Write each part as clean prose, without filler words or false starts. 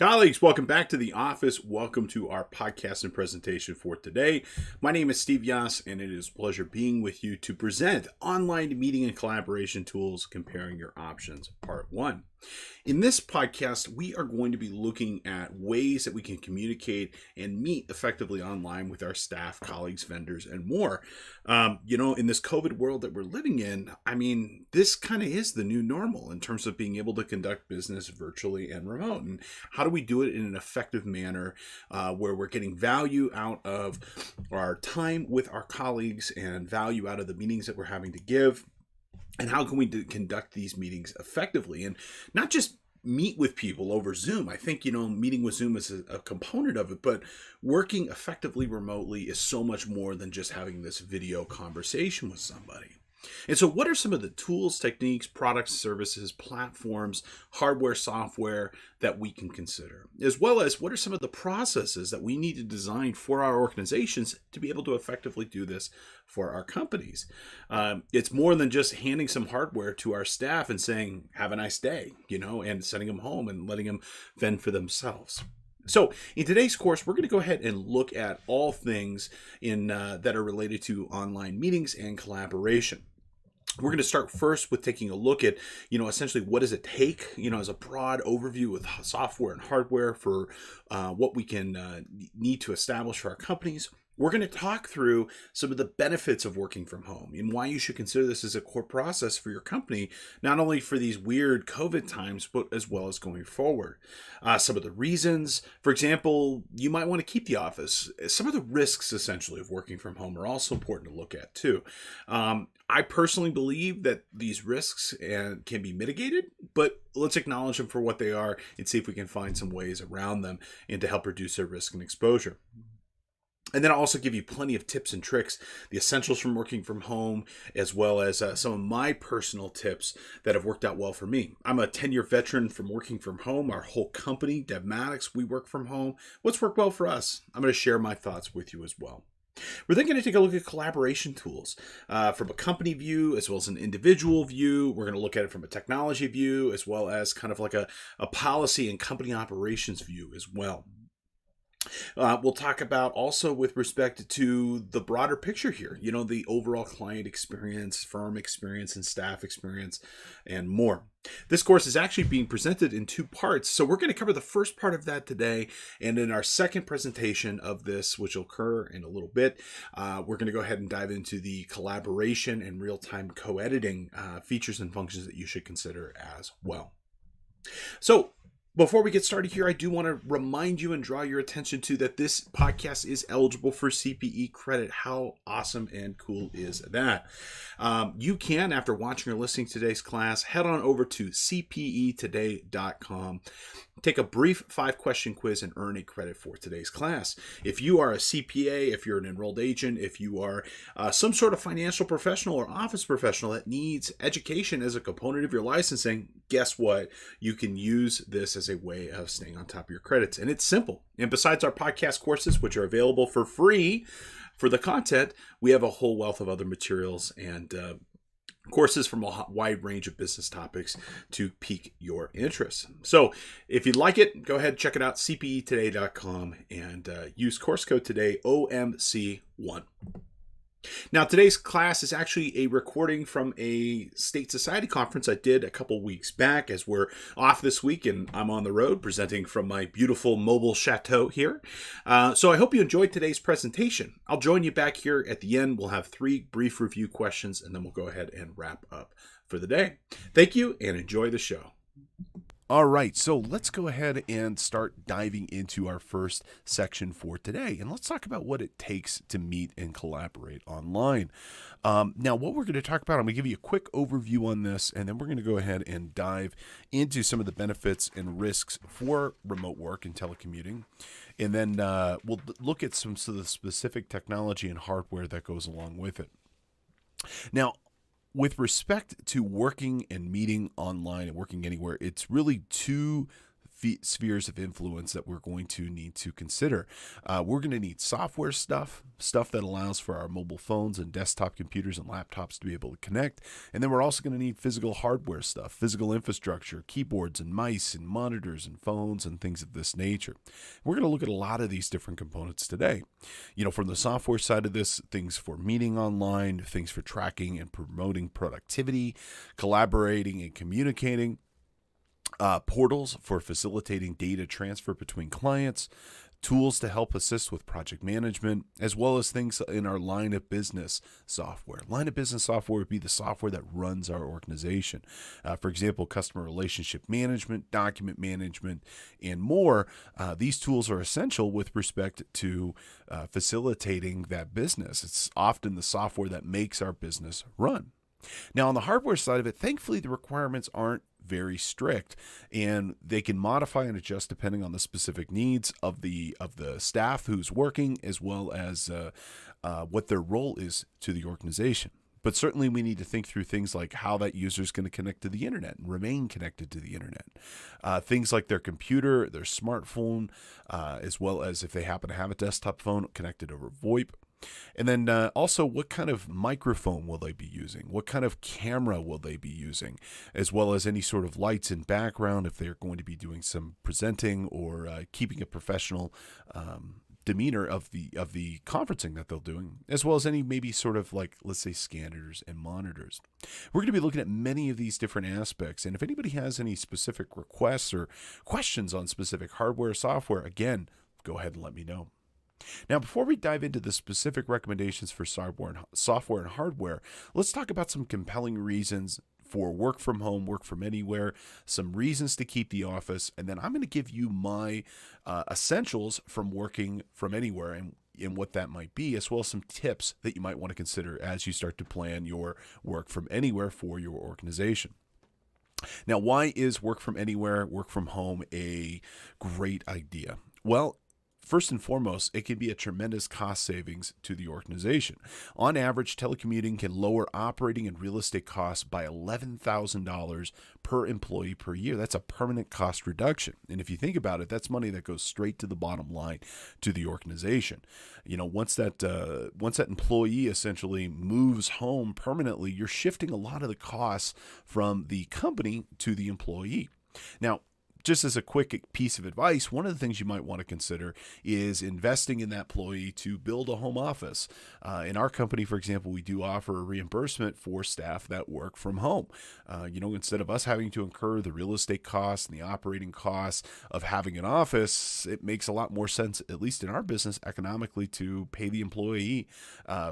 Colleagues, welcome back to the office. Welcome to our podcast and presentation for today. My name is Steve Yass, and it is a pleasure being with you to present Online Meeting and Collaboration Tools, Comparing Your Options, Part 1. In this podcast, we are going to be looking at ways that we can communicate and meet effectively online with our staff, colleagues, vendors, and more. In this COVID world that we're living in, this kind of is the new normal in terms of being able to conduct business virtually and remote. And how do we do it in an effective manner where we're getting value out of our time with our colleagues and value out of the meetings that we're having to give? And how can we conduct these meetings effectively and not just meet with people over Zoom? I think, meeting with Zoom is a component of it, but working effectively remotely is so much more than just having this video conversation with somebody. And so what are some of the tools, techniques, products, services, platforms, hardware, software that we can consider? As well as what are some of the processes that we need to design for our organizations to be able to effectively do this for our companies? It's more than just handing some hardware to our staff and saying, have a nice day, and sending them home and letting them fend for themselves. So in today's course, we're going to go ahead and look at all things that are related to online meetings and collaboration. We're going to start first with taking a look at, essentially what does it take, as a broad overview with software and hardware for what we can need to establish for our companies. We're going to talk through some of the benefits of working from home and why you should consider this as a core process for your company, not only for these weird COVID times, but as well as going forward. Some of the reasons, for example, you might want to keep the office. Some of the risks, essentially, of working from home are also important to look at, too. I personally believe that these risks can be mitigated, but let's acknowledge them for what they are and see if we can find some ways around them and to help reduce their risk and exposure. And then I'll also give you plenty of tips and tricks, the essentials from working from home, as well as some of my personal tips that have worked out well for me. I'm a 10-year veteran from working from home. Our whole company, Devmatics, we work from home. What's worked well for us? I'm going to share my thoughts with you as well. We're then going to take a look at collaboration tools from a company view as well as an individual view. We're going to look at it from a technology view as well as kind of like a policy and company operations view as well. We'll talk about also with respect to the broader picture here, the overall client experience, firm experience, and staff experience, and more. This course is actually being presented in two parts, so we're going to cover the first part of that today, and in our second presentation of this, which will occur in a little bit, we're going to go ahead and dive into the collaboration and real-time co-editing features and functions that you should consider as well. So, before we get started here, I do want to remind you and draw your attention to that this podcast is eligible for CPE credit. How awesome and cool is that? You can, after watching or listening to today's class, head on over to cpetoday.com. Take a brief 5-question quiz and earn a credit for today's class. If you are a CPA, if you're an enrolled agent, if you are some sort of financial professional or office professional that needs education as a component of your licensing, guess what? You can use this as a way of staying on top of your credits. And it's simple. And besides our podcast courses, which are available for free for the content, we have a whole wealth of other materials and courses from a wide range of business topics to pique your interest. So if you'd like it, go ahead, check it out, cpetoday.com, and use course code today, OMC1. Now, today's class is actually a recording from a state society conference I did a couple weeks back, as we're off this week and I'm on the road presenting from my beautiful mobile chateau here. So I hope you enjoyed today's presentation. I'll join you back here at the end. We'll have 3 brief review questions and then we'll go ahead and wrap up for the day. Thank you and enjoy the show. All right, so let's go ahead and start diving into our first section for today. And let's talk about what it takes to meet and collaborate online. Now, what we're going to talk about, I'm going to give you a quick overview on this, and then we're going to go ahead and dive into some of the benefits and risks for remote work and telecommuting. And then we'll look at some of the specific technology and hardware that goes along with it. Now, with respect to working and meeting online and working anywhere, it's really two spheres of influence that we're going to need to consider. We're going to need software stuff that allows for our mobile phones and desktop computers and laptops to be able to connect. And then we're also going to need physical hardware stuff, physical infrastructure, keyboards and mice and monitors and phones and things of this nature. We're going to look at a lot of these different components today. From the software side of this, things for meeting online, things for tracking and promoting productivity, collaborating and communicating, portals for facilitating data transfer between clients, tools to help assist with project management, as well as things in our line of business software. Line of business software would be the software that runs our organization. For example, customer relationship management, document management, and more. These tools are essential with respect to facilitating that business. It's often the software that makes our business run. Now, on the hardware side of it, thankfully, the requirements aren't very strict, and they can modify and adjust depending on the specific needs of the staff who's working, as well as what their role is to the organization. But certainly we need to think through things like how that user is going to connect to the internet and remain connected to the internet. Things like their computer, their smartphone, as well as if they happen to have a desktop phone connected over VoIP. And then also, what kind of microphone will they be using? What kind of camera will they be using? As well as any sort of lights in background if they're going to be doing some presenting or keeping a professional demeanor of the conferencing that they're doing, as well as any maybe sort of like, let's say, scanners and monitors. We're going to be looking at many of these different aspects. And if anybody has any specific requests or questions on specific hardware or software, again, go ahead and let me know. Now, before we dive into the specific recommendations for software and hardware, let's talk about some compelling reasons for work from home, work from anywhere, some reasons to keep the office, and then I'm going to give you my essentials from working from anywhere and what that might be, as well as some tips that you might want to consider as you start to plan your work from anywhere for your organization. Now, why is work from anywhere, work from home a great idea? Well, first and foremost, it can be a tremendous cost savings to the organization. On average, telecommuting can lower operating and real estate costs by $11,000 per employee per year. That's a permanent cost reduction. And if you think about it, that's money that goes straight to the bottom line to the organization. Once that employee essentially moves home permanently, you're shifting a lot of the costs from the company to the employee. Now, just as a quick piece of advice, one of the things you might want to consider is investing in that employee to build a home office. In our company, for example, we do offer a reimbursement for staff that work from home. Instead of us having to incur the real estate costs and the operating costs of having an office, it makes a lot more sense, at least in our business, economically, to pay the employee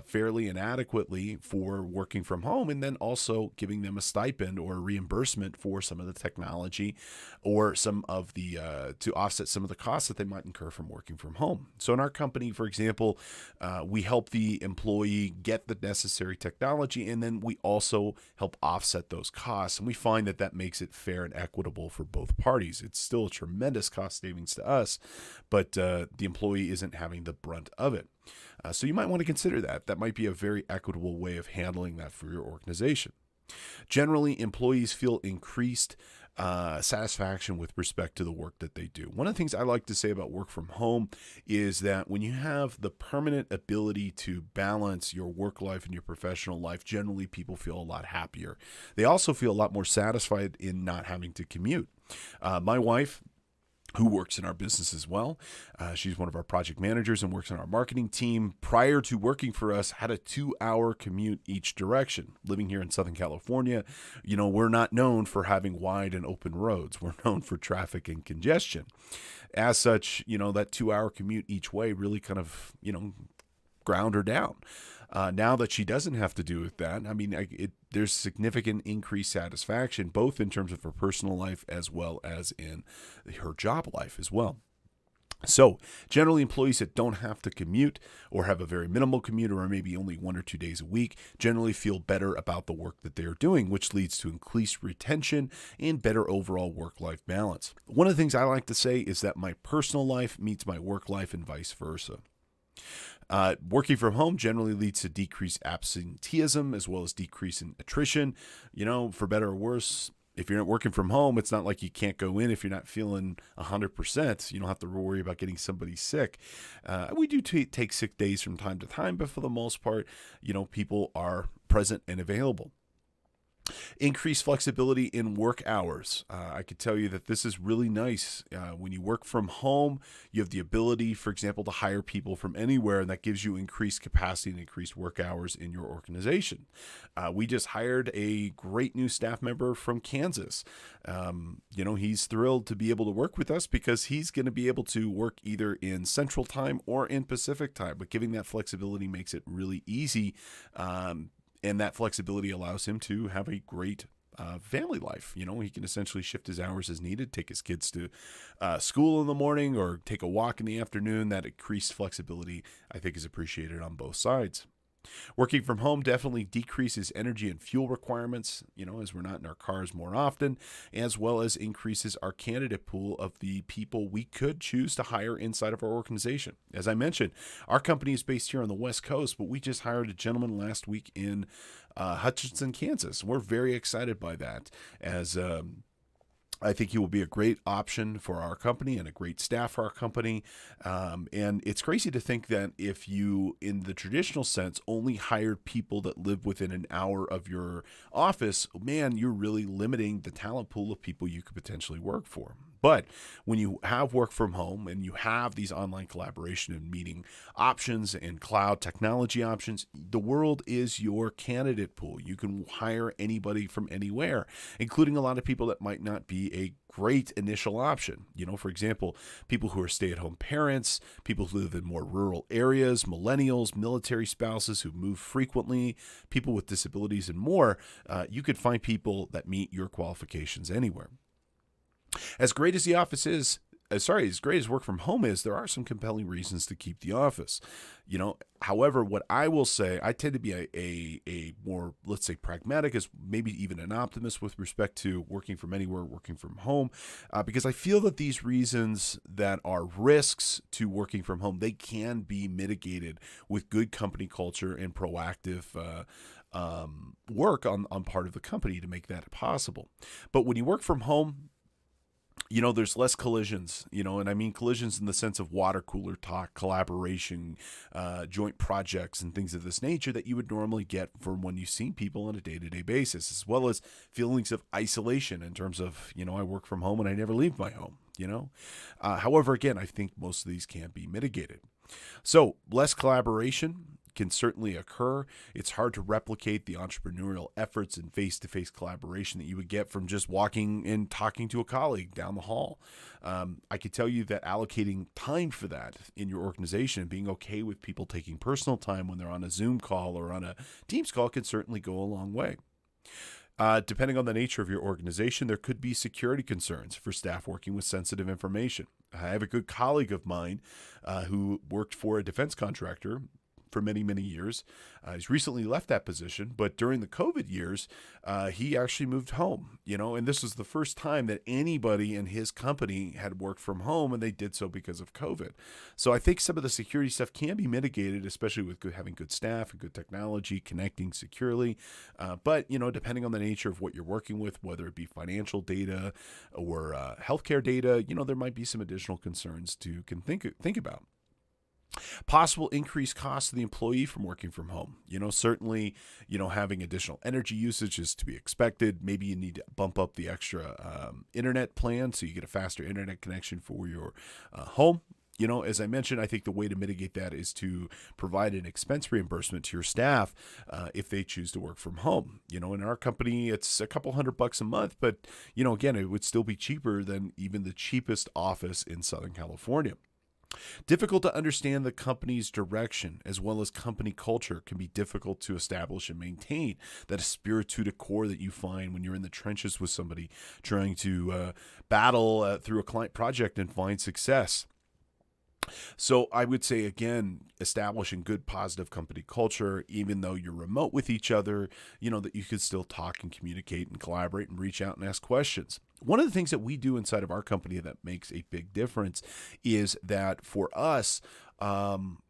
fairly and adequately for working from home, and then also giving them a stipend or a reimbursement for some of the technology or some of the to offset some of the costs that they might incur from working from home. So in our company, for example, we help the employee get the necessary technology, and then we also help offset those costs. And we find that makes it fair and equitable for both parties. It's still a tremendous cost savings to us, but the employee isn't having the brunt of it. So you might want to consider that. That might be a very equitable way of handling that for your organization. Generally, employees feel increased satisfaction with respect to the work that they do. One of the things I like to say about work from home is that when you have the permanent ability to balance your work life and your professional life, generally people feel a lot happier. They also feel a lot more satisfied in not having to commute. My wife, who works in our business as well. She's one of our project managers and works on our marketing team. Prior to working for us, had a 2-hour commute each direction. Living here in Southern California, we're not known for having wide and open roads. We're known for traffic and congestion. As such, that 2-hour commute each way really kind of, ground her down. Now that she doesn't have to do with that, there's significant increased satisfaction, both in terms of her personal life as well as in her job life as well. So generally, employees that don't have to commute or have a very minimal commute or maybe only 1 or 2 days a week generally feel better about the work that they're doing, which leads to increased retention and better overall work-life balance. One of the things I like to say is that my personal life meets my work life and vice versa. Working from home generally leads to decreased absenteeism as well as decrease in attrition. For better or worse, if you're not working from home, it's not like you can't go in if you're not feeling 100%. You don't have to worry about getting somebody sick. We do take sick days from time to time, but for the most part, people are present and available. Increased flexibility in work hours. I could tell you that this is really nice. When you work from home, you have the ability, for example, to hire people from anywhere, and that gives you increased capacity and increased work hours in your organization. We just hired a great new staff member from Kansas. He's thrilled to be able to work with us because he's going to be able to work either in Central Time or in Pacific Time, but giving that flexibility makes it really easy. And that flexibility allows him to have a great family life. He can essentially shift his hours as needed, take his kids to school in the morning or take a walk in the afternoon. That increased flexibility, I think, is appreciated on both sides. Working from home definitely decreases energy and fuel requirements, as we're not in our cars more often, as well as increases our candidate pool of the people we could choose to hire inside of our organization. As I mentioned, our company is based here on the West Coast, but we just hired a gentleman last week in Hutchinson, Kansas. We're very excited by that, as I think he will be a great option for our company and a great staff for our company. And it's crazy to think that if you, in the traditional sense, only hired people that live within an hour of your office, man, you're really limiting the talent pool of people you could potentially work for. But when you have work from home and you have these online collaboration and meeting options and cloud technology options, the world is your candidate pool. You can hire anybody from anywhere, including a lot of people that might not be a great initial option. For example, people who are stay-at-home parents, people who live in more rural areas, millennials, military spouses who move frequently, people with disabilities and more. You could find people that meet your qualifications anywhere. As great as the office is, as great as work from home is, there are some compelling reasons to keep the office. However, what I will say, I tend to be a more, let's say, pragmatic, as maybe even an optimist with respect to working from anywhere, working from home, because I feel that these reasons that are risks to working from home, they can be mitigated with good company culture and proactive work on part of the company to make that possible. But when you work from home, there's less collisions, and I mean collisions in the sense of water cooler talk, collaboration, joint projects, and things of this nature that you would normally get from when you see people on a day-to-day basis, as well as feelings of isolation in terms of, I work from home and I never leave my home, However, again, I think most of these can be mitigated. So less collaboration can certainly occur. It's hard to replicate the entrepreneurial efforts and face-to-face collaboration that you would get from just walking and talking to a colleague down the hall. I could tell you that allocating time for that in your organization and being okay with people taking personal time when they're on a Zoom call or on a Teams call can certainly go a long way. Depending on the nature of your organization, there could be security concerns for staff working with sensitive information. I have a good colleague of mine who worked for a defense contractor for many, many years. He's recently left that position, but during the COVID years, he actually moved home, and this was the first time that anybody in his company had worked from home, and they did so because of COVID. So I think some of the security stuff can be mitigated, especially with having good staff and good technology, connecting securely. But, depending on the nature of what you're working with, whether it be financial data or healthcare data, there might be some additional concerns to think about. Possible increased costs to the employee from working from home. Certainly, having additional energy usage is to be expected. Maybe you need to bump up the extra internet plan so you get a faster internet connection for your home. As I mentioned, I think the way to mitigate that is to provide an expense reimbursement to your staff if they choose to work from home. In our company, it's a couple $100 a month, but, again, it would still be cheaper than even the cheapest office in Southern California. Difficult to understand the company's direction as well as company culture can be difficult to establish and maintain. That espiritu de corps that you find when you're in the trenches with somebody trying to battle through a client project and find success. So I would say, again, establishing good positive company culture, even though you're remote with each other, that you could still talk and communicate and collaborate and reach out and ask questions. One of the things that we do inside of our company that makes a big difference is that for us,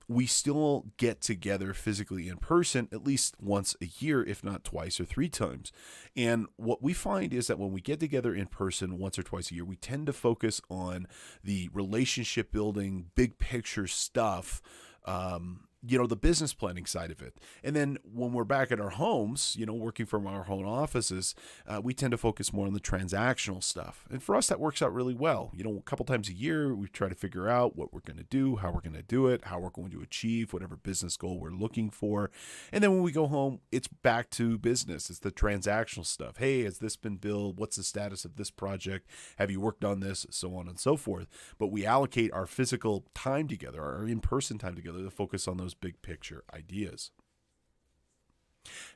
we still get together physically in person at least once a year, if not twice or three times. And what we find is that when we get together in person once or twice a year, we tend to focus on the relationship building, big picture stuff, the business planning side of it. And then when we're back at our homes, working from our home offices, we tend to focus more on the transactional stuff. And for us, that works out really well. A couple times a year, we try to figure out what we're going to do, how we're going to do it, how we're going to achieve whatever business goal we're looking for. And then when we go home, it's back to business. It's the transactional stuff. Hey, has this been billed? What's the status of this project? Have you worked on this? So on and so forth. But we allocate our physical time together, our in-person time together, to focus on those big picture ideas.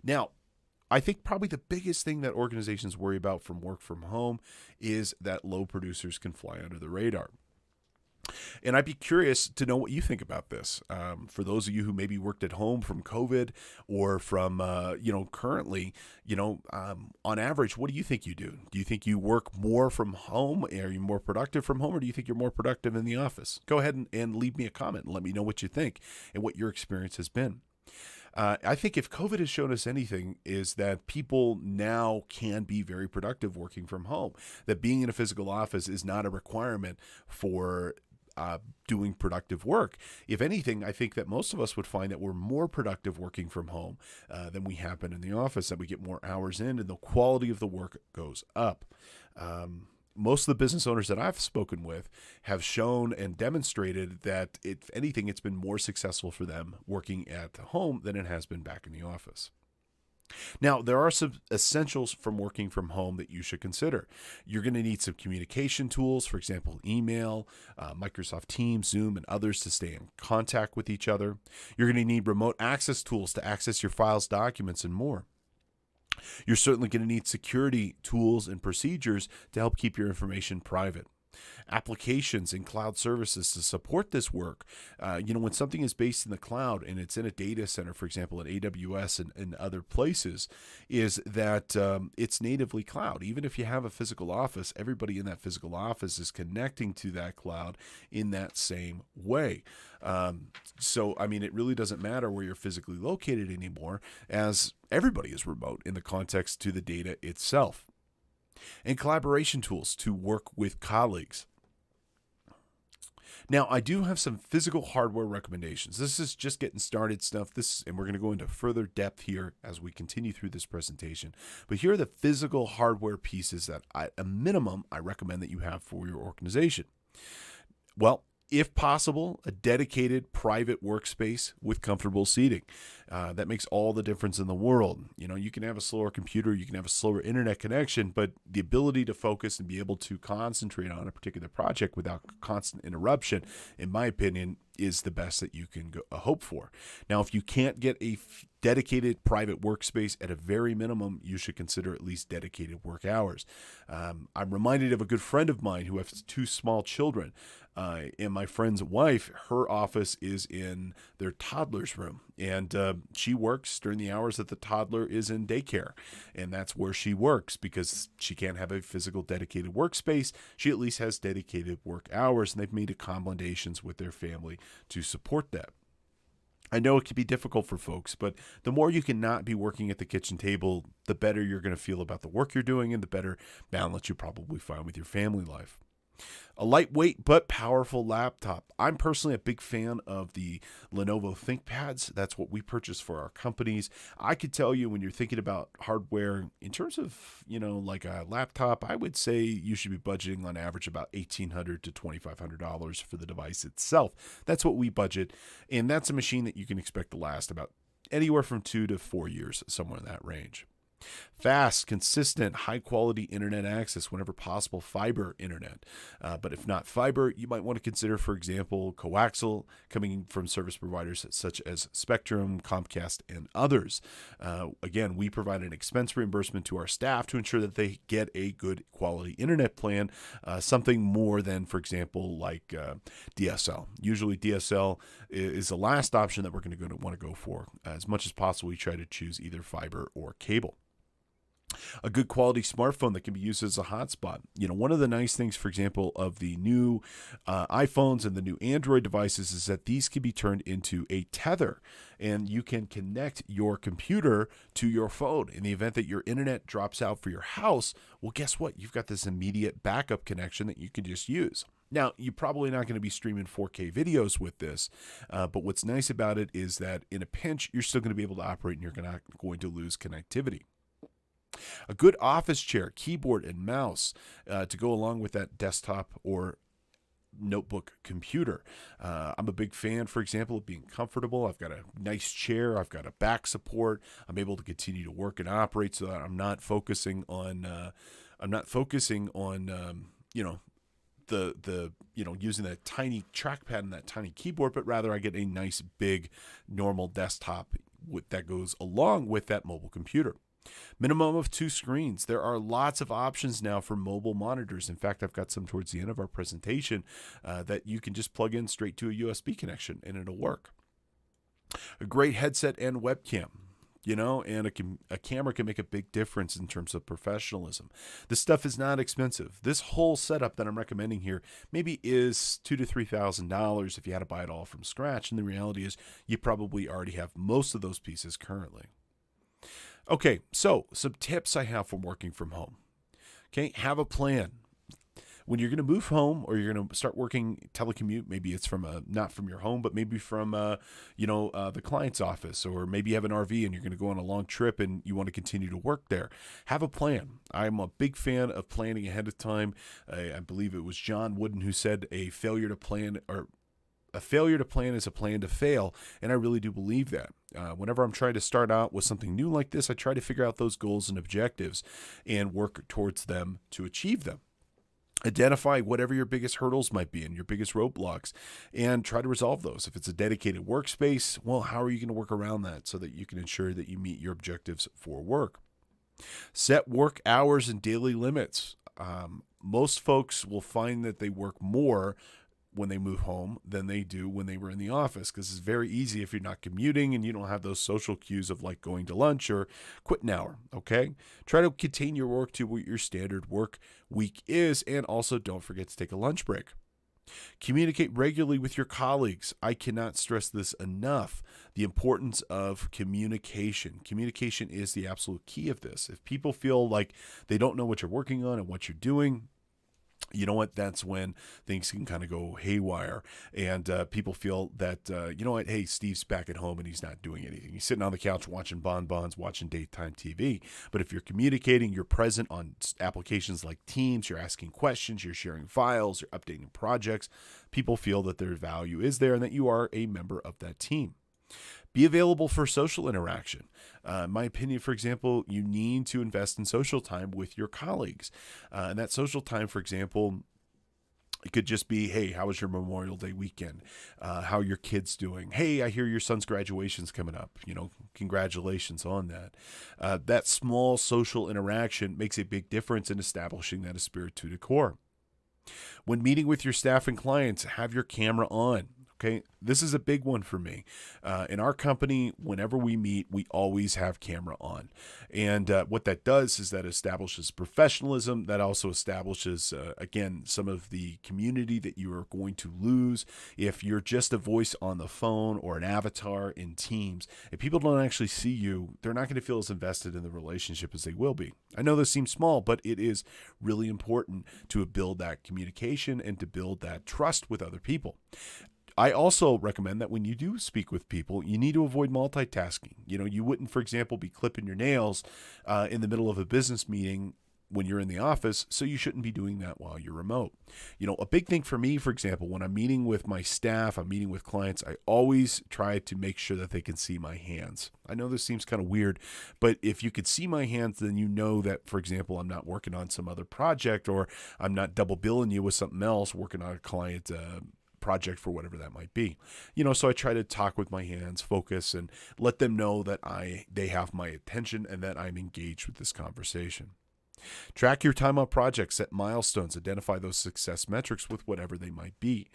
Now, I think probably the biggest thing that organizations worry about from work from home is that low producers can fly under the radar. And I'd be curious to know what you think about this. For those of you who maybe worked at home from COVID or from, currently, on average, what do you think you do? Do you think you work more from home? Are you more productive from home, or do you think you're more productive in the office? Go ahead and leave me a comment and let me know what you think and what your experience has been. I think if COVID has shown us anything, is that people now can be very productive working from home, that being in a physical office is not a requirement for doing productive work. If anything, I think that most of us would find that we're more productive working from home than we have been in the office, that we get more hours in and the quality of the work goes up. Most of the business owners that I've spoken with have shown and demonstrated that, if anything, it's been more successful for them working at home than it has been back in the office. Now, there are some essentials from working from home that you should consider. You're going to need some communication tools, for example, email, Microsoft Teams, Zoom, and others to stay in contact with each other. You're going to need remote access tools to access your files, documents, and more. You're certainly going to need security tools and procedures to help keep your information private. Applications and cloud services to support this work. When something is based in the cloud and it's in a data center, for example, at AWS and other places, is that it's natively cloud. Even if you have a physical office, everybody in that physical office is connecting to that cloud in that same way. It really doesn't matter where you're physically located anymore, as everybody is remote in the context to the data itself. And collaboration tools to work with colleagues. Now, I do have some physical hardware recommendations. This is just getting started stuff. And we're going to go into further depth here as we continue through this presentation. But here are the physical hardware pieces that, at a minimum, I recommend that you have for your organization. Well, if possible, a dedicated private workspace with comfortable seating. That makes all the difference in the world. You can have a slower computer, you can have a slower internet connection, but the ability to focus and be able to concentrate on a particular project without constant interruption, in my opinion, is the best that you can hope for. Now, if you can't get a dedicated private workspace, at a very minimum, you should consider at least dedicated work hours. I'm reminded of a good friend of mine who has two small children. And my friend's wife, her office is in their toddler's room. And she works during the hours that the toddler is in daycare. And that's where she works, because she can't have a physical dedicated workspace. She at least has dedicated work hours, and they've made accommodations with their family to support that. I know it can be difficult for folks, but the more you can not be working at the kitchen table, the better you're going to feel about the work you're doing and the better balance you probably find with your family life. A lightweight but powerful laptop. I'm personally a big fan of the Lenovo ThinkPads. That's what we purchase for our companies. I could tell you, when you're thinking about hardware, in terms of, like a laptop, I would say you should be budgeting on average about $1,800 to $2,500 for the device itself. That's what we budget. And that's a machine that you can expect to last about anywhere from 2 to 4 years, somewhere in that range. Fast, consistent, high-quality internet access, whenever possible, fiber internet. But if not fiber, you might want to consider, for example, coaxial, coming from service providers such as Spectrum, Comcast, and others. Again, we provide an expense reimbursement to our staff to ensure that they get a good quality internet plan, something more than, for example, like DSL. Usually DSL is the last option that we're going to want to go for. As much as possible, we try to choose either fiber or cable. A good quality smartphone that can be used as a hotspot. One of the nice things, for example, of the new iPhones and the new Android devices is that these can be turned into a tether, and you can connect your computer to your phone. In the event that your internet drops out for your house, well, guess what? You've got this immediate backup connection that you can just use. Now, you're probably not going to be streaming 4K videos with this, but what's nice about it is that in a pinch, you're still going to be able to operate and you're not going to lose connectivity. A good office chair, keyboard, and mouse to go along with that desktop or notebook computer. I'm a big fan, for example, of being comfortable. I've got a nice chair. I've got a back support. I'm able to continue to work and operate so that I'm not focusing on using that tiny trackpad and that tiny keyboard, but rather I get a nice big normal desktop that goes along with that mobile computer. Minimum of 2 screens. There are lots of options now for mobile monitors. In fact, I've got some towards the end of our presentation that you can just plug in straight to a USB connection and it'll work. A great headset and webcam. And a camera can make a big difference in terms of professionalism. This stuff is not expensive. This whole setup that I'm recommending here maybe is $2,000 to $3,000 if you had to buy it all from scratch. And the reality is you probably already have most of those pieces currently. Okay, so some tips I have from working from home. Okay, have a plan. When you're going to move home or you're going to start working telecommute, maybe it's not from your home, but maybe from the client's office, or maybe you have an RV and you're going to go on a long trip and you want to continue to work there. Have a plan. I'm a big fan of planning ahead of time. I believe it was John Wooden who said a failure to plan is a plan to fail, and I really do believe that. Whenever I'm trying to start out with something new like this, I try to figure out those goals and objectives and work towards them to achieve them. Identify whatever your biggest hurdles might be and your biggest roadblocks and try to resolve those. If it's a dedicated workspace, well, how are you going to work around that so that you can ensure that you meet your objectives for work? Set work hours and daily limits. Most folks will find that they work more when they move home than they do when they were in the office, because it's very easy if you're not commuting and you don't have those social cues of like going to lunch or quit an hour. Okay, try to contain your work to what your standard work week is, and also don't forget to take a lunch break. Communicate regularly with your colleagues. I cannot stress this enough, the importance of communication. Communication is the absolute key of this. If people feel like they don't know what you're working on and what you're doing, you know what, that's when things can kind of go haywire, and people feel that, hey, Steve's back at home and he's not doing anything. He's sitting on the couch watching bonbons, watching daytime TV. But if you're communicating, you're present on applications like Teams, you're asking questions, you're sharing files, you're updating projects, people feel that their value is there and that you are a member of that team. Be available for social interaction. In my opinion, for example, you need to invest in social time with your colleagues. And that social time, for example, it could just be, hey, how was your Memorial Day weekend? How are your kids doing? Hey, I hear your son's graduation's coming up. Congratulations on that. That small social interaction makes a big difference in establishing that esprit de corps. When meeting with your staff and clients, have your camera on. Okay, this is a big one for me. In our company, whenever we meet, we always have camera on. And what that does is that establishes professionalism. That also establishes, again, some of the community that you are going to lose if you're just a voice on the phone or an avatar in Teams. If people don't actually see you, they're not going to feel as invested in the relationship as they will be. I know this seems small, but it is really important to build that communication and to build that trust with other people. I also recommend that when you do speak with people, you need to avoid multitasking. You wouldn't, for example, be clipping your nails in the middle of a business meeting when you're in the office, so you shouldn't be doing that while you're remote. A big thing for me, for example, when I'm meeting with my staff, I'm meeting with clients, I always try to make sure that they can see my hands. I know this seems kind of weird, but if you could see my hands, then you know that, for example, I'm not working on some other project, or I'm not double billing you with something else, working on a client project for whatever that might be. So I try to talk with my hands, focus, and let them know that they have my attention and that I'm engaged with this conversation. Track your time on projects, set milestones, identify those success metrics with whatever they might be.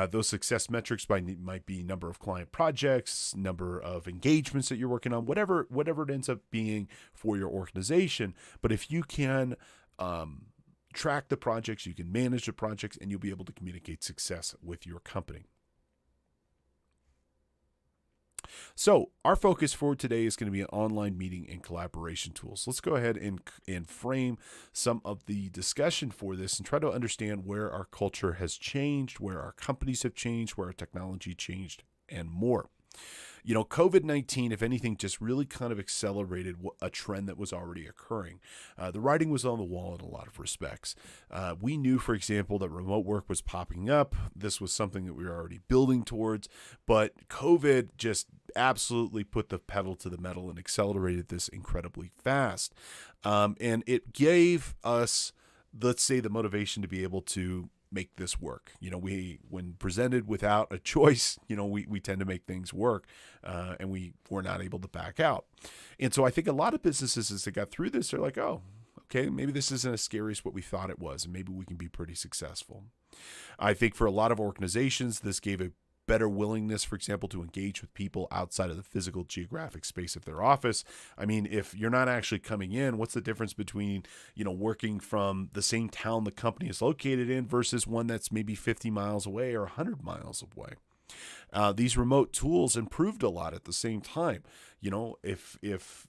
Those success metrics might be number of client projects, number of engagements that you're working on, whatever it ends up being for your organization. But if you can track the projects, you can manage the projects, and you'll be able to communicate success with your company. So our focus for today is going to be on online meeting and collaboration tools. Let's go ahead and frame some of the discussion for this and try to understand where our culture has changed, where our companies have changed, where our technology changed, and more. COVID-19, if anything, just really kind of accelerated a trend that was already occurring. The writing was on the wall in a lot of respects. We knew, for example, that remote work was popping up. This was something that we were already building towards, but COVID just absolutely put the pedal to the metal and accelerated this incredibly fast. And it gave us, let's say, the motivation to be able to make this work. When presented without a choice, we tend to make things work, and we were not able to back out. And so I think a lot of businesses, as they got through this, are like, oh, okay, maybe this isn't as scary as what we thought it was, and maybe we can be pretty successful. I think for a lot of organizations, this gave a better willingness, for example, to engage with people outside of the physical geographic space of their office. I mean, if you're not actually coming in, what's the difference between, working from the same town the company is located in versus one that's maybe 50 miles away or 100 miles away? These remote tools improved a lot at the same time. If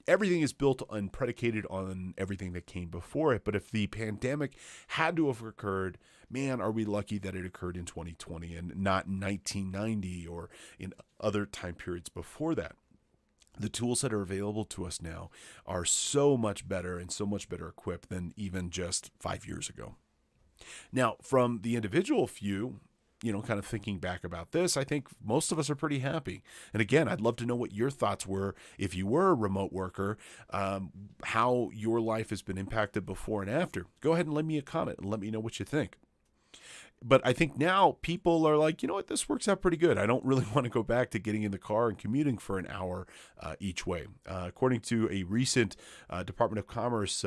everything is built and predicated on everything that came before it. But if the pandemic had to have occurred, man, are we lucky that it occurred in 2020 and not in 1990 or in other time periods before that. The tools that are available to us now are so much better and so much better equipped than even just 5 years ago. Now, from the individual view, kind of thinking back about this, I think most of us are pretty happy. And again, I'd love to know what your thoughts were if you were a remote worker, how your life has been impacted before and after. Go ahead and leave me a comment and let me know what you think. But I think now people are like, you know what, this works out pretty good. I don't really want to go back to getting in the car and commuting for an hour each way. According to a recent Department of Commerce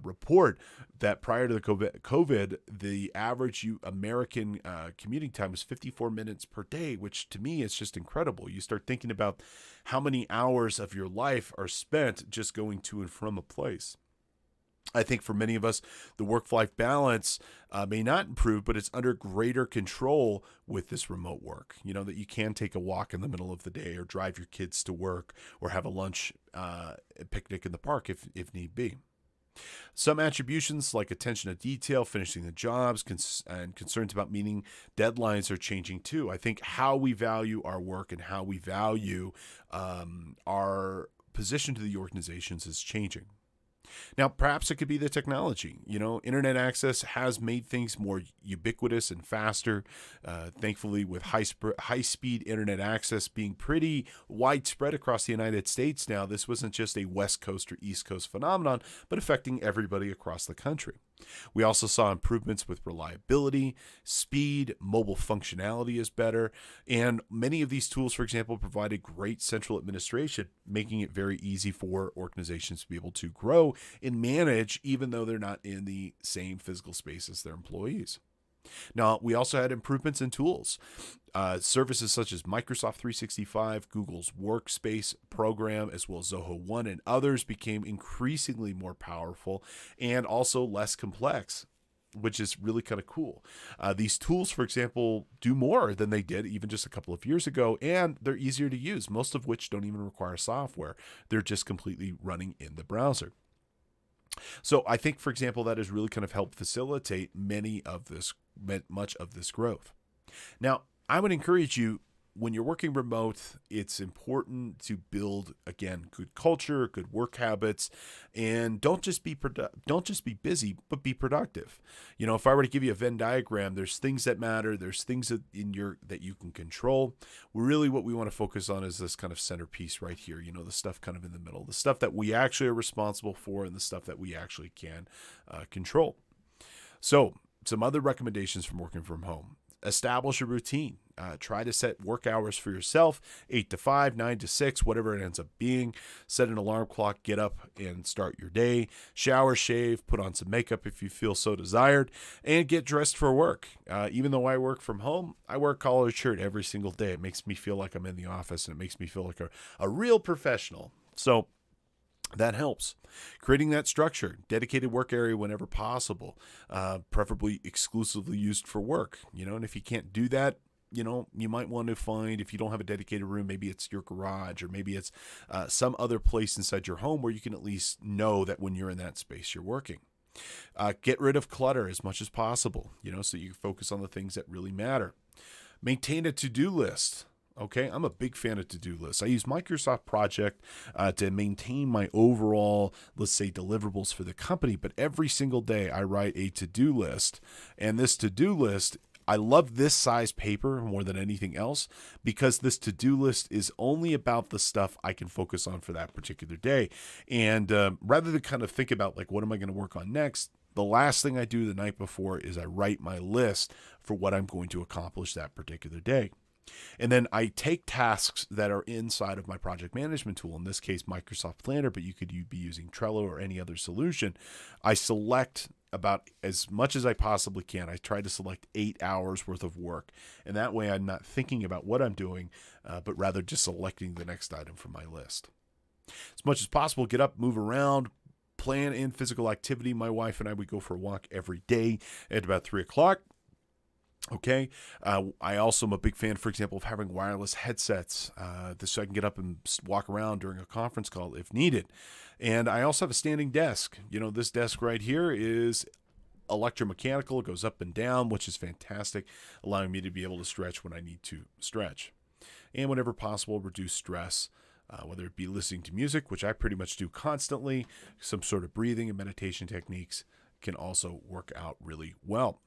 report, that prior to the COVID, the average American commuting time was 54 minutes per day, which to me is just incredible. You start thinking about how many hours of your life are spent just going to and from a place. I think for many of us, the work-life balance may not improve, but it's under greater control with this remote work. That you can take a walk in the middle of the day or drive your kids to work or have a lunch picnic in the park if need be. Some attributions like attention to detail, finishing the jobs, and concerns about meeting deadlines are changing too. I think how we value our work and how we value our position to the organizations is changing. Now, perhaps it could be the technology. Internet access has made things more ubiquitous and faster. Thankfully, with high-speed internet access being pretty widespread across the United States now, this wasn't just a West Coast or East Coast phenomenon, but affecting everybody across the country. We also saw improvements with reliability, speed, mobile functionality is better, and many of these tools, for example, provided great central administration, making it very easy for organizations to be able to grow and manage, even though they're not in the same physical space as their employees. Now, we also had improvements in tools. Services such as Microsoft 365, Google's Workspace program, as well as Zoho One and others became increasingly more powerful and also less complex, which is really kind of cool. These tools, for example, do more than they did even just a couple of years ago, and they're easier to use, most of which don't even require software. They're just completely running in the browser. So I think, for example, that has really kind of helped facilitate much of this growth. Now, I would encourage you, when you're working remote, it's important to build, again, good culture, good work habits, and don't just be busy, but be productive. If I were to give you a Venn diagram, there's things that matter, there's things that you can control. Really, what we want to focus on is this kind of centerpiece right here. The stuff kind of in the middle, the stuff that we actually are responsible for, and the stuff that we actually can control. So, some other recommendations from working from home. establish a routine. Try to set work hours for yourself, 8 to 5, 9 to 6, whatever it ends up being. Set an alarm clock, get up and start your day. Shower, shave, put on some makeup if you feel so desired, and get dressed for work. Even though I work from home, I wear a collared shirt every single day. It makes me feel like I'm in the office, and it makes me feel like a real professional. So that helps. Creating that structure, dedicated work area whenever possible, preferably exclusively used for work. And if you can't do that, you might want to find, if you don't have a dedicated room, maybe it's your garage, or maybe it's some other place inside your home where you can at least know that when you're in that space, you're working. Get rid of clutter as much as possible, so you can focus on the things that really matter. Maintain a to-do list. Okay, I'm a big fan of to-do lists. I use Microsoft Project to maintain my overall, let's say, deliverables for the company. But every single day I write a to-do list. And this to-do list, I love this size paper more than anything else, because this to-do list is only about the stuff I can focus on for that particular day. And rather than kind of think about, like, what am I going to work on next, the last thing I do the night before is I write my list for what I'm going to accomplish that particular day. And then I take tasks that are inside of my project management tool, in this case, Microsoft Planner, but you could be using Trello or any other solution. I select about as much as I possibly can. I try to select 8 hours worth of work. And that way I'm not thinking about what I'm doing, but rather just selecting the next item from my list. As much as possible, get up, move around, plan in physical activity. My wife and I, we go for a walk every day at about 3 o'clock. Okay. I also am a big fan, for example, of having wireless headsets so I can get up and walk around during a conference call if needed. And I also have a standing desk. This desk right here is electromechanical. It goes up and down, which is fantastic, allowing me to be able to stretch when I need to stretch. And whenever possible, reduce stress, whether it be listening to music, which I pretty much do constantly. Some sort of breathing and meditation techniques can also work out really well.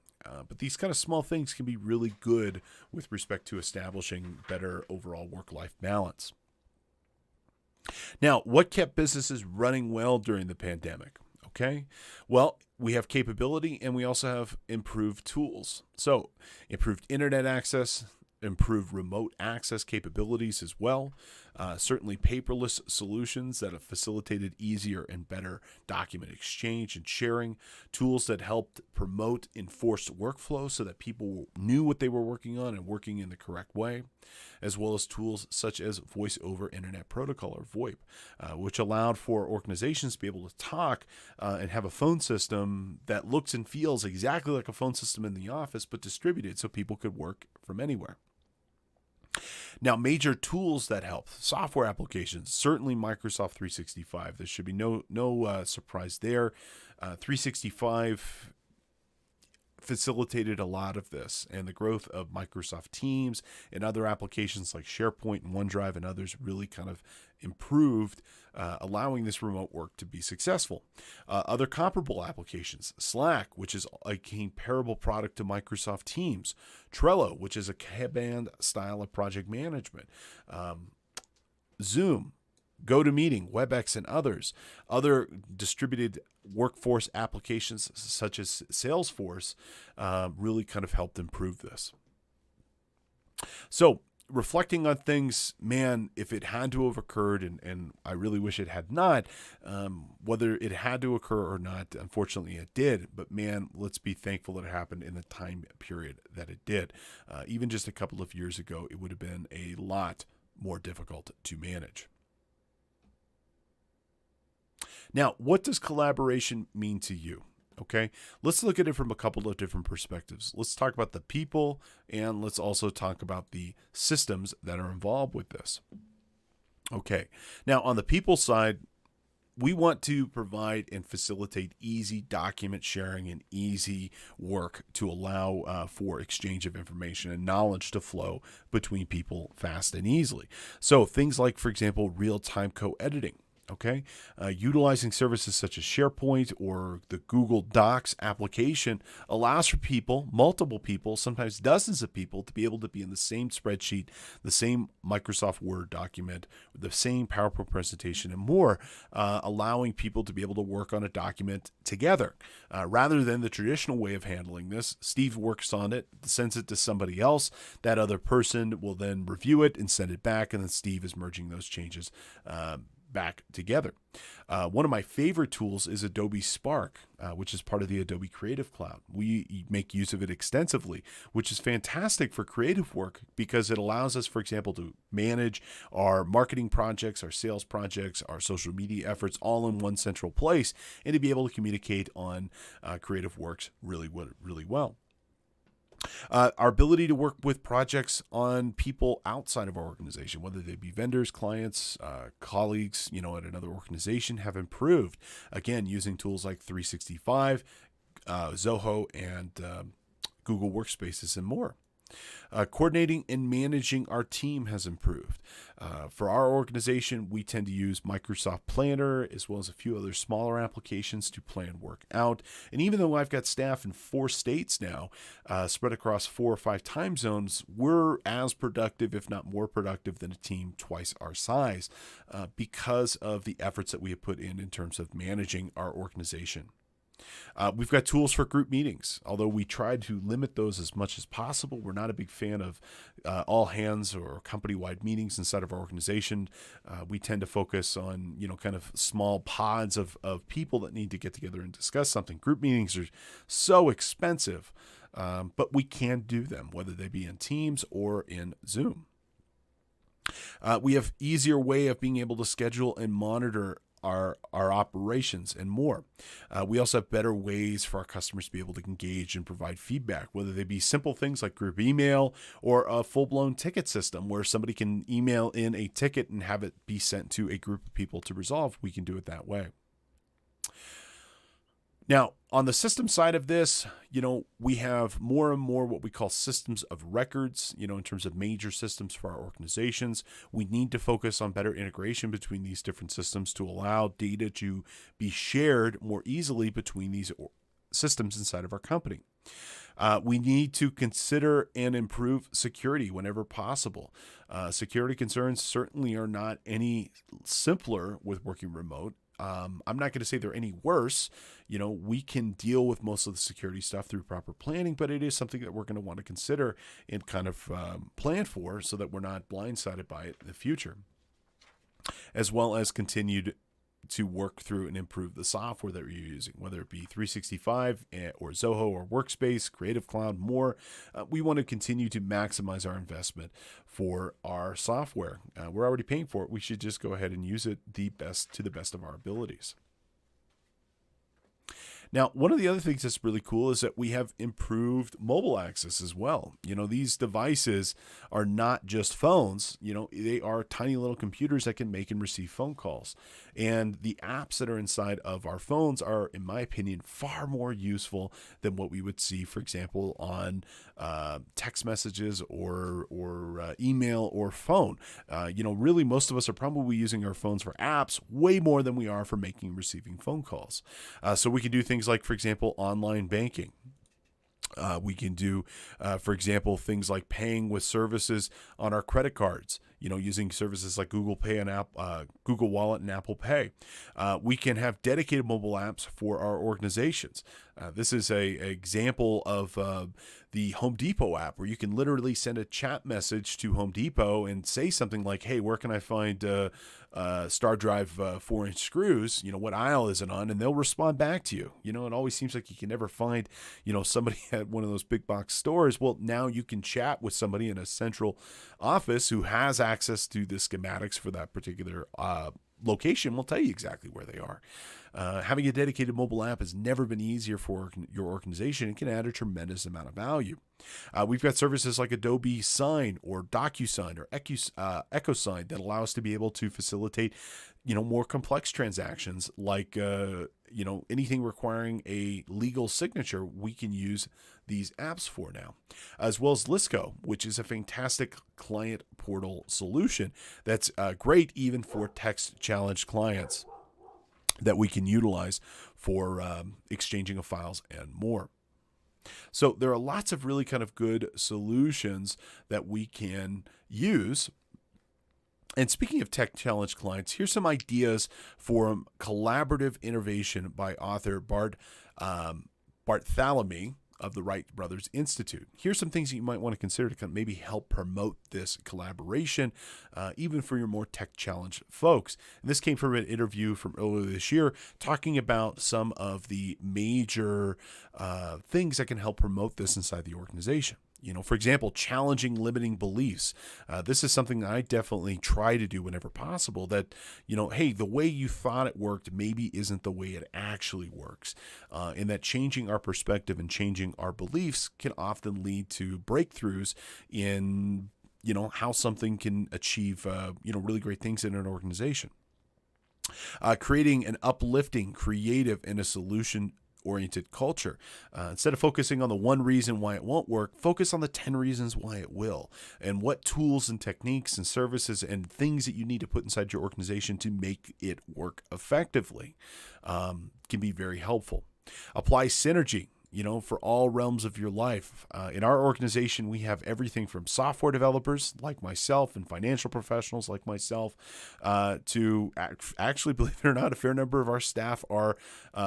But these kind of small things can be really good with respect to establishing better overall work-life balance. Now, what kept businesses running well during the pandemic? Okay, well, we have capability and we also have improved tools. So improved internet access, improved remote access capabilities as well. Certainly paperless solutions that have facilitated easier and better document exchange and sharing, tools that helped promote enforced workflow so that people knew what they were working on and working in the correct way, as well as tools such as Voice over Internet Protocol, or VoIP, which allowed for organizations to be able to talk and have a phone system that looks and feels exactly like a phone system in the office, but distributed so people could work from anywhere. Now, major tools that help, software applications, certainly Microsoft 365. There should be no surprise there. 365 facilitated a lot of this, and the growth of Microsoft Teams and other applications like SharePoint and OneDrive and others really kind of improved, allowing this remote work to be successful. Other comparable applications, Slack, which is a comparable product to Microsoft Teams, Trello, which is a Kanban style of project management, Zoom, GoToMeeting, WebEx, and others. Other distributed workforce applications such as Salesforce really kind of helped improve this. So reflecting on things, man, if it had to have occurred, and I really wish it had not, whether it had to occur or not, unfortunately it did. But man, let's be thankful that it happened in the time period that it did. Even just a couple of years ago, it would have been a lot more difficult to manage. Now, what does collaboration mean to you? Okay, let's look at it from a couple of different perspectives. Let's talk about the people, and let's also talk about the systems that are involved with this. Okay, now on the people side, we want to provide and facilitate easy document sharing and easy work to allow for exchange of information and knowledge to flow between people fast and easily. So things like, for example, real-time co-editing. Okay, utilizing services such as SharePoint or the Google Docs application allows for people, multiple people, sometimes dozens of people, to be able to be in the same spreadsheet, the same Microsoft Word document, the same PowerPoint presentation, and more, allowing people to be able to work on a document together. Rather than the traditional way of handling this, Steve works on it, sends it to somebody else. That other person will then review it and send it back, and then Steve is merging those changes back together. One of my favorite tools is Adobe Spark, which is part of the Adobe Creative Cloud. We make use of it extensively, which is fantastic for creative work because it allows us, for example, to manage our marketing projects, our sales projects, our social media efforts all in one central place, and to be able to communicate on creative works really well. Our ability to work with projects on people outside of our organization, whether they be vendors, clients, colleagues, at another organization, have improved. Again, using tools like 365, Zoho, and Google Workspaces, and more. Coordinating and managing our team has improved. For our organization, we tend to use Microsoft Planner as well as a few other smaller applications to plan work out. And even though I've got staff in 4 states now, spread across 4 or 5 time zones, we're as productive, if not more productive, than a team twice our size because of the efforts that we have put in terms of managing our organization. We've got tools for group meetings. Although we try to limit those as much as possible, we're not a big fan of all hands or company-wide meetings inside of our organization. We tend to focus on, kind of small pods of people that need to get together and discuss something. Group meetings are so expensive, but we can do them, whether they be in Teams or in Zoom. We have easier way of being able to schedule and monitor our operations and more. We also have better ways for our customers to be able to engage and provide feedback, whether they be simple things like group email or a full-blown ticket system where somebody can email in a ticket and have it be sent to a group of people to resolve. We can do it that way. Now, on the system side of this, we have more and more what we call systems of records, in terms of major systems for our organizations. We need to focus on better integration between these different systems to allow data to be shared more easily between these systems inside of our company. We need to consider and improve security whenever possible. Security concerns certainly are not any simpler with working remote. I'm not going to say they're any worse. We can deal with most of the security stuff through proper planning, but it is something that we're going to want to consider and kind of plan for so that we're not blindsided by it in the future, as well as continued to work through and improve the software that we're using, whether it be 365 or Zoho or Workspace, Creative Cloud, more. We want to continue to maximize our investment for our software. We're already paying for it. We should just go ahead and use it to the best of our abilities. Now, one of the other things that's really cool is that we have improved mobile access as well. These devices are not just phones. They are tiny little computers that can make and receive phone calls. And the apps that are inside of our phones are, in my opinion, far more useful than what we would see, for example, on text messages or email or phone. Really, most of us are probably using our phones for apps way more than we are for making and receiving phone calls. So we can do things like, for example, online banking. We can do, for example, things like paying with services on our credit cards, using services like Google Pay and Google Wallet and Apple Pay. We can have dedicated mobile apps for our organizations. This is an example of the Home Depot app where you can literally send a chat message to Home Depot and say something like, hey, where can I find Star Drive 4-inch screws? What aisle is it on? And they'll respond back to you. It always seems like you can never find, somebody at one of those big box stores. Well, now you can chat with somebody in a central office who has access to the schematics for that particular location. Will tell you exactly where they are. Having a dedicated mobile app has never been easier for your organization and can add a tremendous amount of value. We've got services like Adobe Sign or DocuSign or EchoSign that allow us to be able to facilitate, more complex transactions like, anything requiring a legal signature, we can use these apps for now, as well as Lisco, which is a fantastic client portal solution that's great even for text challenged clients that we can utilize for exchanging of files and more. So there are lots of really kind of good solutions that we can use. And speaking of tech challenge clients, here's some ideas for collaborative innovation by author Bartholomew of the Wright Brothers Institute. Here's some things that you might want to consider to kind of maybe help promote this collaboration, even for your more tech challenged folks. And this came from an interview from earlier this year talking about some of the major things that can help promote this inside the organization. For example, challenging limiting beliefs. This is something that I definitely try to do whenever possible, that, hey, the way you thought it worked maybe isn't the way it actually works. And that changing our perspective and changing our beliefs can often lead to breakthroughs in, how something can achieve, really great things in an organization. Creating an uplifting, creative, and a solution-oriented culture. Instead of focusing on the one reason why it won't work, focus on the 10 reasons why it will, and what tools and techniques and services and things that you need to put inside your organization to make it work effectively can be very helpful. Apply synergy, for all realms of your life. In our organization, we have everything from software developers like myself and financial professionals like myself to actually, believe it or not, a fair number of our staff are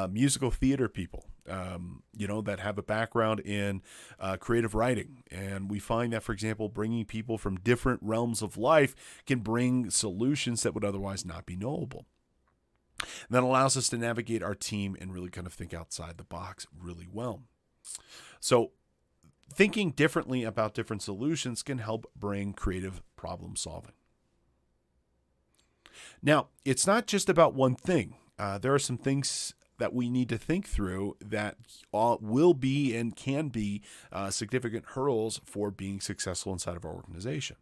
musical theater people, that have a background in creative writing. And we find that, for example, bringing people from different realms of life can bring solutions that would otherwise not be knowable. And that allows us to navigate our team and really kind of think outside the box really well. So thinking differently about different solutions can help bring creative problem solving. Now, it's not just about one thing. There are some things that we need to think through that will be and can be significant hurdles for being successful inside of our organization.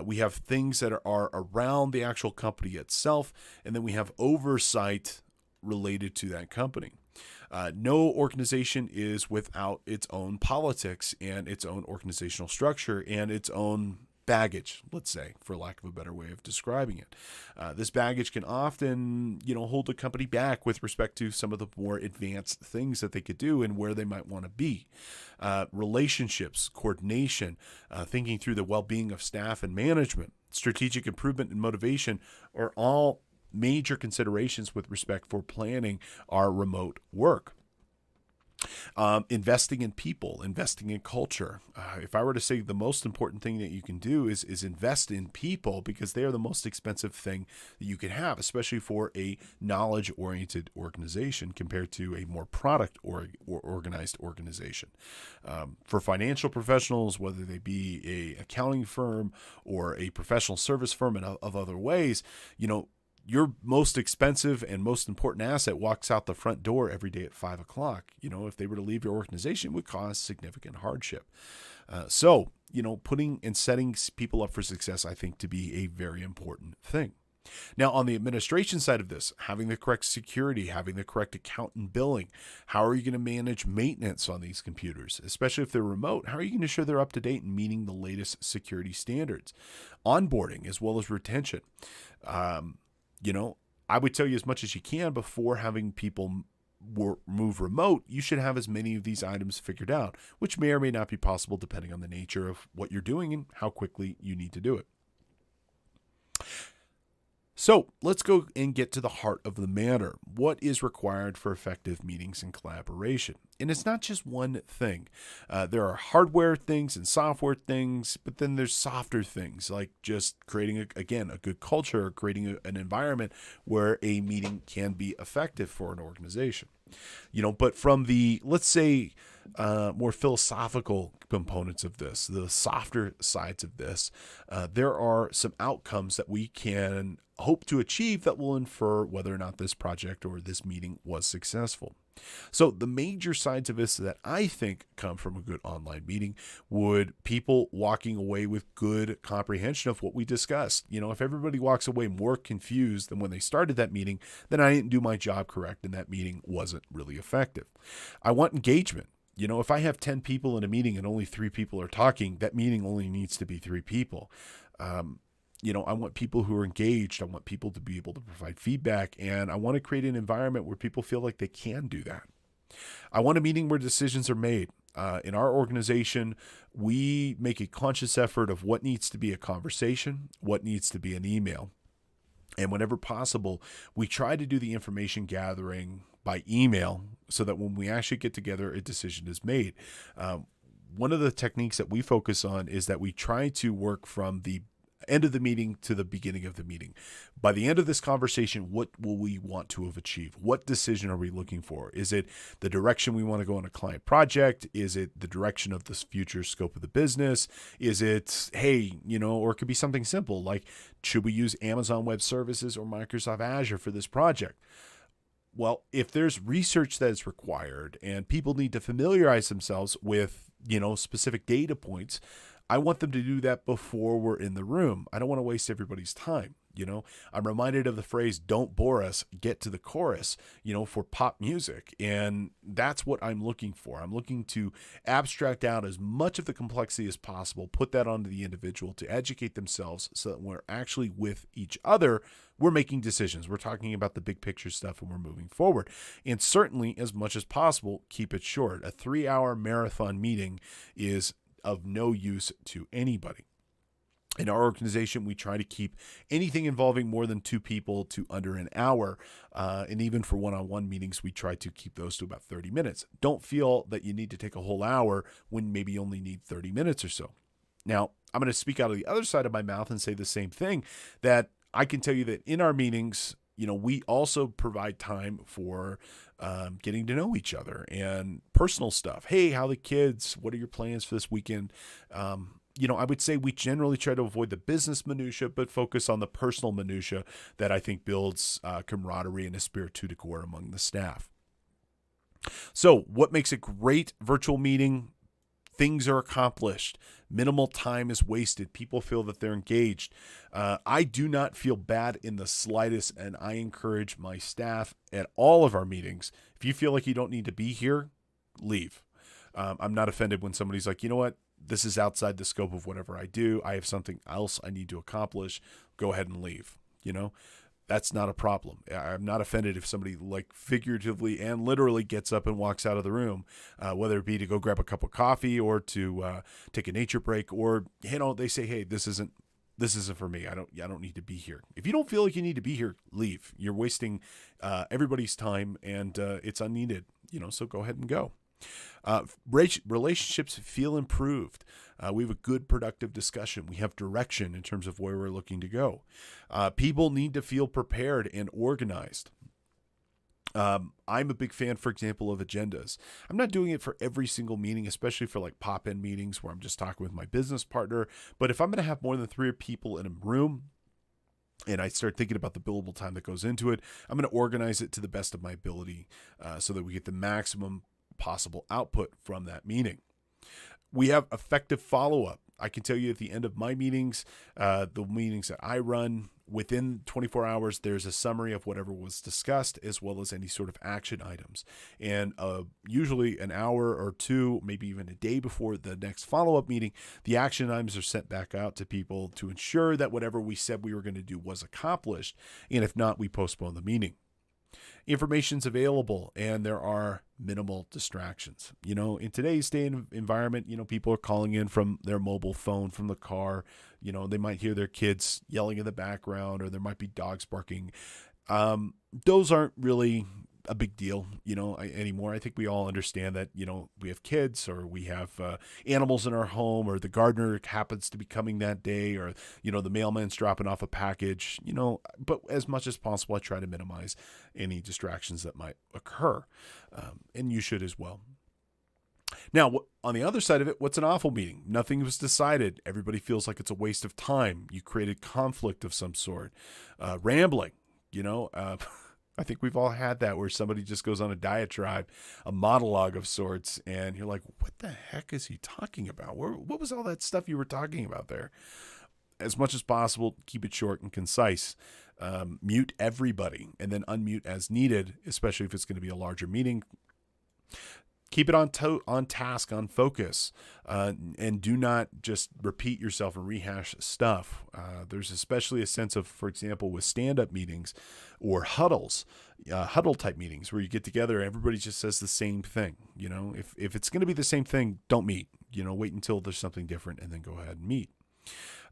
We have things that are around the actual company itself, and then we have oversight related to that company. No organization is without its own politics and its own organizational structure and its own baggage, let's say, for lack of a better way of describing it. This baggage can often, hold a company back with respect to some of the more advanced things that they could do and where they might want to be. Relationships, coordination, thinking through the well-being of staff and management, strategic improvement and motivation are all major considerations with respect for planning our remote work. Investing in people, investing in culture. If I were to say the most important thing that you can do is invest in people, because they are the most expensive thing that you can have, especially for a knowledge-oriented organization compared to a more product or organized organization. For financial professionals, whether they be a accounting firm or a professional service firm and of other ways, your most expensive and most important asset walks out the front door every day at 5 o'clock. If they were to leave your organization, it would cause significant hardship. So, putting and setting people up for success, I think, to be a very important thing. Now, on the administration side of this, having the correct security, having the correct account and billing, how are you going to manage maintenance on these computers, especially if they're remote? How are you going to ensure they're up to date and meeting the latest security standards? Onboarding as well as retention. I would tell you as much as you can before having people move remote, you should have as many of these items figured out, which may or may not be possible depending on the nature of what you're doing and how quickly you need to do it. So let's go and get to the heart of the matter. What is required for effective meetings and collaboration? And it's not just one thing. There are hardware things and software things, but then there's softer things like just creating, a good culture, or creating an environment where a meeting can be effective for an organization. But from the, let's say, more philosophical components of this, the softer sides of this, there are some outcomes that we can hope to achieve that will infer whether or not this project or this meeting was successful. So the major sides of this that I think come from a good online meeting would people walking away with good comprehension of what we discussed. If everybody walks away more confused than when they started that meeting, then I didn't do my job correct and that meeting wasn't really effective. I want engagement. If I have 10 people in a meeting and only 3 people are talking, that meeting only needs to be 3 people. I want people who are engaged. I want people to be able to provide feedback, and I want to create an environment where people feel like they can do that. I want a meeting where decisions are made. In our organization, we make a conscious effort of what needs to be a conversation, what needs to be an email. And whenever possible, we try to do the information gathering by email so that when we actually get together, a decision is made. One of the techniques that we focus on is that we try to work from the end of the meeting to the beginning of the meeting. By the end of this conversation, what will we want to have achieved? What decision are we looking for? Is it the direction we want to go on a client project? Is it the direction of this future scope of the business? Is it, hey, or it could be something simple like, should we use Amazon Web Services or Microsoft Azure for this project? Well, if there's research that is required and people need to familiarize themselves with, specific data points, I want them to do that before we're in the room. I don't want to waste everybody's time. I'm reminded of the phrase, don't bore us, get to the chorus, for pop music. And that's what I'm looking for. I'm looking to abstract out as much of the complexity as possible, put that onto the individual to educate themselves so that we're actually with each other. We're making decisions. We're talking about the big picture stuff and we're moving forward. And certainly, as much as possible, keep it short. A 3-hour marathon meeting is of no use to anybody. In our organization, we try to keep anything involving more than 2 people to under an hour. And even for one-on-one meetings, we try to keep those to about 30 minutes. Don't feel that you need to take a whole hour when maybe you only need 30 minutes or so. Now, I'm going to speak out of the other side of my mouth and say the same thing, that I can tell you that in our meetings, we also provide time for getting to know each other and personal stuff. Hey, how are the kids? What are your plans for this weekend? I would say we generally try to avoid the business minutia, but focus on the personal minutia that I think builds camaraderie and esprit de corps among the staff. So what makes a great virtual meeting? Things are accomplished. Minimal time is wasted. People feel that they're engaged. I do not feel bad in the slightest, and I encourage my staff at all of our meetings. If you feel like you don't need to be here, leave. I'm not offended when somebody's like, you know what? This is outside the scope of whatever I do. I have something else I need to accomplish. Go ahead and leave. That's not a problem. I'm not offended if somebody figuratively and literally gets up and walks out of the room, whether it be to go grab a cup of coffee or to take a nature break, or they say, hey, this isn't for me. I don't need to be here. If you don't feel like you need to be here, leave. You're wasting everybody's time, and it's unneeded. So go ahead and go. Relationships feel improved. We have a good, productive discussion. We have direction in terms of where we're looking to go. People need to feel prepared and organized. I'm a big fan, for example, of agendas. I'm not doing it for every single meeting, especially for pop-in meetings where I'm just talking with my business partner. But if I'm going to have more than 3 people in a room, and I start thinking about the billable time that goes into it, I'm going to organize it to the best of my ability so that we get the maximum possible output from that meeting. We have effective follow-up. I can tell you at the end of my meetings, the meetings that I run, within 24 hours, there's a summary of whatever was discussed as well as any sort of action items. And usually an hour or 2, maybe even a day before the next follow-up meeting, the action items are sent back out to people to ensure that whatever we said we were going to do was accomplished. And if not, we postpone the meeting. Information's available and there are minimal distractions. In today's day and environment, people are calling in from their mobile phone, from the car. They might hear their kids yelling in the background, or there might be dogs barking. Those aren't really a big deal, anymore. I think we all understand that, we have kids, or we have animals in our home, or the gardener happens to be coming that day, or, the mailman's dropping off a package, but as much as possible, I try to minimize any distractions that might occur. And you should as well. Now, on the other side of it, what's an awful meeting? Nothing was decided. Everybody feels like it's a waste of time. You created conflict of some sort. Rambling, I think we've all had that where somebody just goes on a diatribe, a monologue of sorts, and you're like, what the heck is he talking about? What was all that stuff you were talking about there? As much as possible, keep it short and concise. Mute everybody and then unmute as needed, especially if it's going to be a larger meeting. Keep it on task, on focus, and do not just repeat yourself and rehash stuff. There's especially a sense of, for example, with stand-up meetings or huddle type meetings where you get together and everybody just says the same thing. If it's going to be the same thing, don't meet. Wait until there's something different and then go ahead and meet.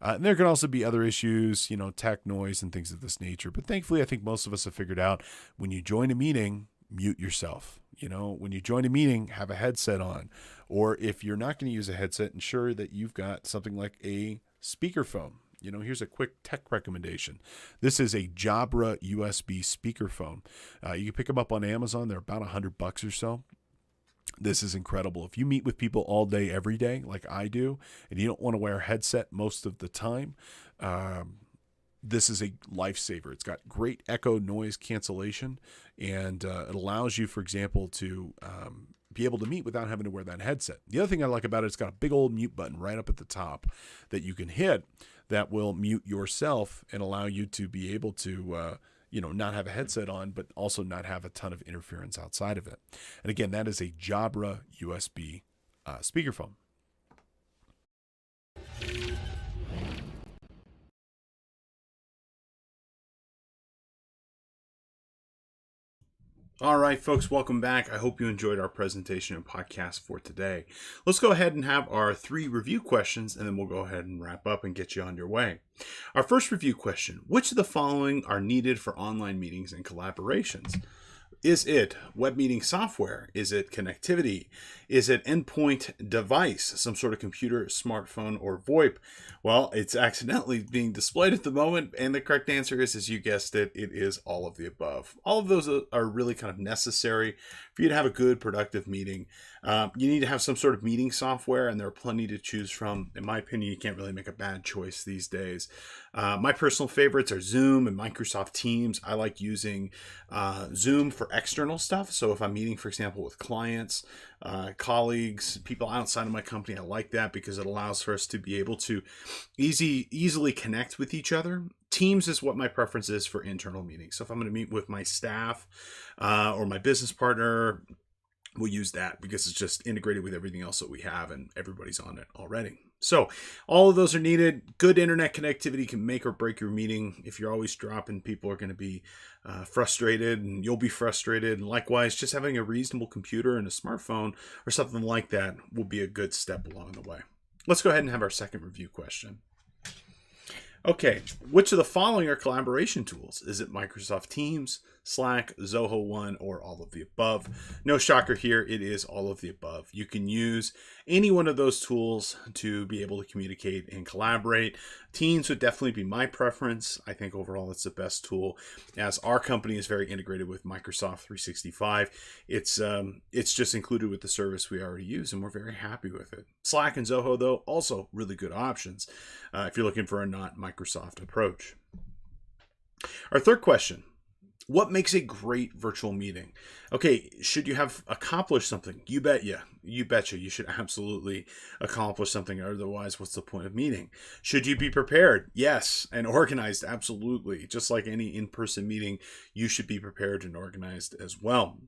And there can also be other issues, tech noise and things of this nature. But thankfully, I think most of us have figured out when you join a meeting, mute yourself. When you join a meeting, have a headset on. Or if you're not going to use a headset, ensure that you've got something like a speakerphone. Here's a quick tech recommendation. This is a Jabra USB speakerphone. You can pick them up on Amazon. They're about $100 or so. This is incredible. If you meet with people all day, every day, like I do, and you don't want to wear a headset most of the time, this is a lifesaver. It's got great echo noise cancellation, and it allows you, for example, to be able to meet without having to wear that headset. The other thing I like about it, it's got a big old mute button right up at the top that you can hit that will mute yourself and allow you to be able to not have a headset on, but also not have a ton of interference outside of it. And again, that is a Jabra USB speakerphone. All right, folks, welcome back. I hope you enjoyed our presentation and podcast for today. Let's go ahead and have our 3 review questions, and then we'll go ahead and wrap up and get you on your way. Our first review question: which of the following are needed for online meetings and collaborations? Is it web meeting software? Is it connectivity? Is it endpoint device, some sort of computer, smartphone, or VoIP? Well, it's accidentally being displayed at the moment, and the correct answer is, as you guessed it, it is all of the above. All of those are really kind of necessary for you to have a good, productive meeting. You need to have some sort of meeting software, and there are plenty to choose from. In my opinion, you can't really make a bad choice these days. My personal favorites are Zoom and Microsoft Teams. I like using Zoom for external stuff. So if I'm meeting, for example, with clients, colleagues, people outside of my company, I like that because it allows for us to be able to easily connect with each other. Teams is what my preference is for internal meetings. So if I'm going to meet with my staff or my business partner, we'll use that because it's just integrated with everything else that we have and everybody's on it already. So all of those are needed. Good internet connectivity can make or break your meeting. If you're always dropping, people are going to be frustrated and you'll be frustrated. And likewise, just having a reasonable computer and a smartphone or something like that will be a good step along the way. Let's go ahead and have our second review question. Okay, which of the following are collaboration tools? Is it Microsoft Teams, Slack, Zoho One, or all of the above? No shocker here, it is all of the above. You can use any one of those tools to be able to communicate and collaborate. Teams would definitely be my preference. I think overall it's the best tool, as our company is very integrated with Microsoft 365. It's just included with the service we already use, and we're very happy with it. Slack and Zoho, though, also really good options if you're looking for a not Microsoft approach. Our third question: what makes a great virtual meeting? Okay, should you have accomplished something? You betcha. You should absolutely accomplish something. Otherwise, what's the point of meeting? Should you be prepared? Yes. And organized? Absolutely. Just like any in-person meeting, you should be prepared and organized as well.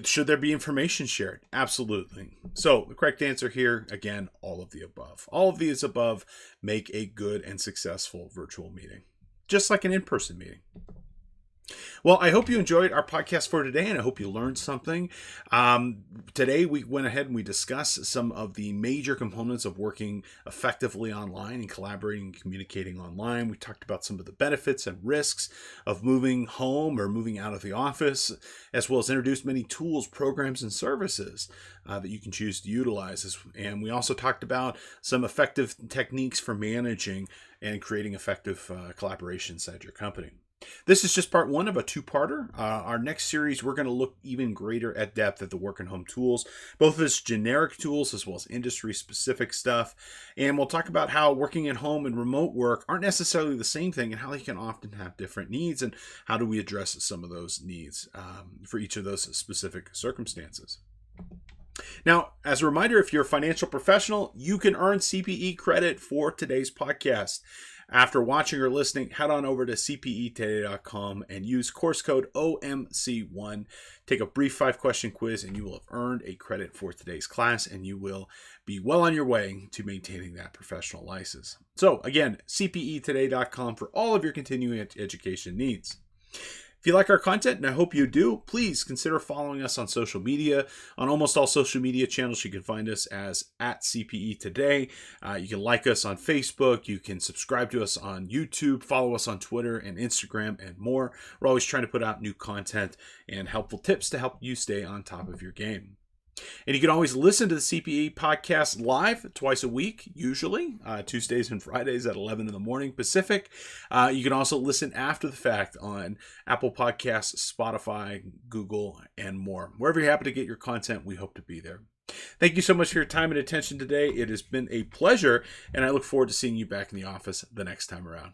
Should there be information shared? Absolutely. So the correct answer here, again, all of the above. All of these above make a good and successful virtual meeting, just like an in-person meeting. Well, I hope you enjoyed our podcast for today, and I hope you learned something. Today, we went ahead and we discussed some of the major components of working effectively online and collaborating and communicating online. We talked about some of the benefits and risks of moving home or moving out of the office, as well as introduced many tools, programs, and services that you can choose to utilize. And we also talked about some effective techniques for managing and creating effective collaboration inside your company. This is just part one of a two-parter. Our next series, we're going to look even greater at depth at the work and home tools, both as generic tools as well as industry-specific stuff. And we'll talk about how working at home and remote work aren't necessarily the same thing and how they can often have different needs and how do we address some of those needs for each of those specific circumstances. Now, as a reminder, if you're a financial professional, you can earn CPE credit for today's podcast. After watching or listening, head on over to cpetoday.com and use course code OMC1. Take a brief 5-question quiz and you will have earned a credit for today's class and you will be well on your way to maintaining that professional license. So again, cpetoday.com for all of your continuing education needs. If you like our content, and I hope you do, please consider following us on social media. On almost all social media channels, you can find us as @CPE Today. You can like us on Facebook. You can subscribe to us on YouTube, follow us on Twitter and Instagram, and more. We're always trying to put out new content and helpful tips to help you stay on top of your game. And you can always listen to the CPE podcast live twice a week, usually Tuesdays and Fridays at 11 in the morning Pacific. You can also listen after the fact on Apple Podcasts, Spotify, Google, and more. Wherever you happen to get your content, we hope to be there. Thank you so much for your time and attention today. It has been a pleasure, and I look forward to seeing you back in the office the next time around.